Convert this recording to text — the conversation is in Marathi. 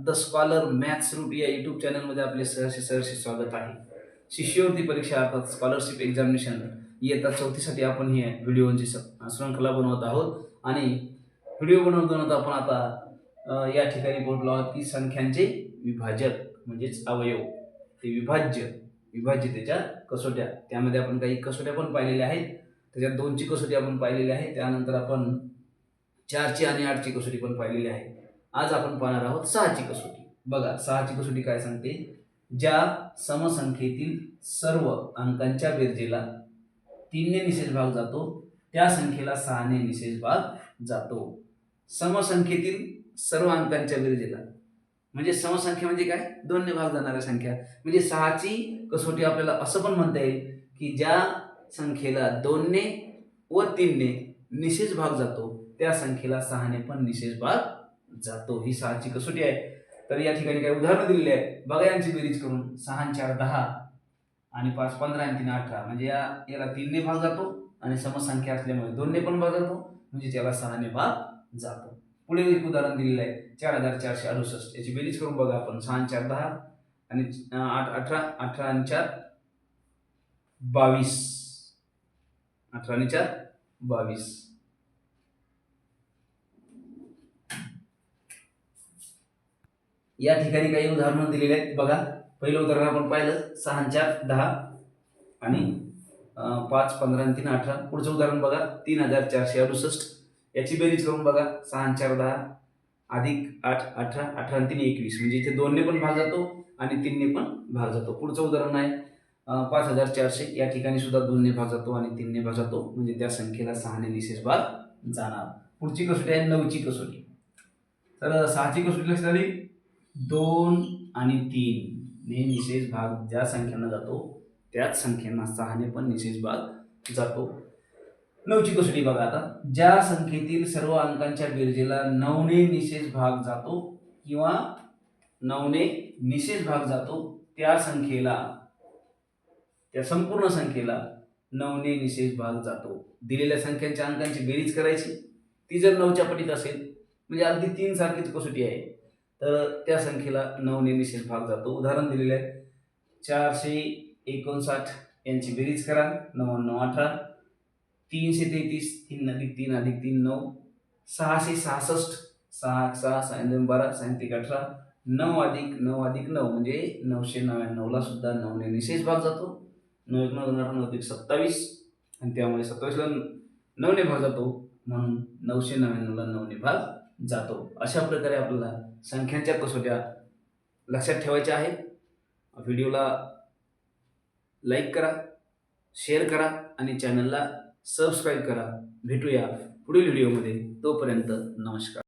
द स्कॉलर मॅथ्स रूट या यूट्यूब चॅनलमध्ये आपले सहर्ष स्वागत आहे. शिष्यवृत्ती परीक्षा अर्थात स्कॉलरशिप एक्झामिनेशन इयत्ता 4थीसाठी आपण ही व्हिडिओची श्रृंखला बनवत आहोत आणि व्हिडिओ बनवताना आपण आता या ठिकाणी बोललो आहोत की संख्यांचे विभाजक म्हणजेच अवयव, ते विभाज्यतेच्या कसोट्या, त्यामध्ये आपण काही कसोट्या पण पाहिलेल्या आहेत. त्याच्यात 2ची कसोटी आपण पाहिलेली आहे, त्यानंतर आपण 4ची आणि 8ची कसोटी पण पाहिलेली आहे. आज आपण पाहणार आहोत 6ची कसोटी. बघा 6ची कसोटी काय सांगते, ज्या समसंख्येतील सर्व अंकांच्या बेरजेला 3ने निषेध भाग जातो त्या संख्येला 6ने निषेध भाग जातो. समसंख्येतील सर्व अंकांच्या बेरजेला म्हणजे समसंख्या म्हणजे काय, 2ने भाग जाणाऱ्या संख्या. म्हणजे 6ची कसोटी आपल्याला असं पण म्हणता येईल की ज्या संख्येला 2ने व 3ने निषेध भाग जातो त्या संख्येला 6ने पण निषेध भाग जातो. ही 6ची कसोटी आहे. तर या ठिकाणी काही उदाहरणं दिलेली आहे. बघा यांची बेरीज करून 6 आणि 4 10 आणि 5 15 आणि 3 18 म्हणजे याला 3ने भाग जातो आणि समसंख्या असल्यामुळे 2ने पण भाग जातो म्हणजे त्याला 6ने भाग जातो. पुढे एक उदाहरण दिलेलं आहे 4468. याची बेरीज करून बघा आपण. 6 आणि 4 10 आणि 8 18 18 आणि 4 22 18 आणि 4 22. या ठिकाणी काही उदाहरणं दिलेली आहेत. बघा पहिलं उदाहरण आपण पाहिलं 6 आणि 4 10 आणि 5 15 आणि 3 18. पुढचं उदाहरण बघा 3468. याची बेरीज करून बघा 6 आणि 4 10 अधिक 8 18 18 आणि 3 21 म्हणजे इथे 2ने पण भाग जातो आणि 3ने पण भाग जातो. पुढचं उदाहरण आहे 5400. या ठिकाणी सुद्धा 2ने भाग जातो आणि 3ने भाग जातो म्हणजे त्या संख्येला 6ने निषेध भाग जाणार. पुढची कसोटी आहे 9ची कसोटी. तर 6ची कसोटी लक्षात आली, 2 आणि 3 ने निषेध भाग ज्या संख्यांना जातो त्याच संख्यांना 6ने पण निषेध भाग जातो. 9ची कसोटी बघा आता, ज्या संख्येतील सर्व अंकांच्या बेरजेला 9ने निषेध भाग जातो किंवा 9ने निषेध भाग जातो त्या संख्येला, त्या संपूर्ण संख्येला 9ने निषेध भाग जातो. दिलेल्या संख्यांच्या अंकांची बेरीज करायची, ती जर 9च्या पटीत असेल म्हणजे अगदी 3 सारखीच कसोटी आहे तर त्या संख्येला 9ने निषेध भाग जातो. उदाहरण दिलेले आहे 459 यांची बेरीज करा 9 9 18, 333 3 अधिक 3 अधिक 3 9, 666 6 6 6 2 12 6 3 18, 9 अधिक 9 अधिक 9 म्हणजे 999 ला सुद्धा 9ने निषेध भाग जातो. 9 1 9 9 अधिक 27 आणि त्यामुळे 27 ला 9ने भाग जातो म्हणून 999 ला 9ने भाग जातो. अशा प्रकारे आपल्याला संख्यांच्या कसोट्या लक्षात ठेवायच्या आहेत. व्हिडिओला लाईक करा, शेअर करा आणि चॅनलला सबस्क्राईब करा. भेटूया पुढील व्हिडिओमध्ये. तोपर्यंत नमस्कार.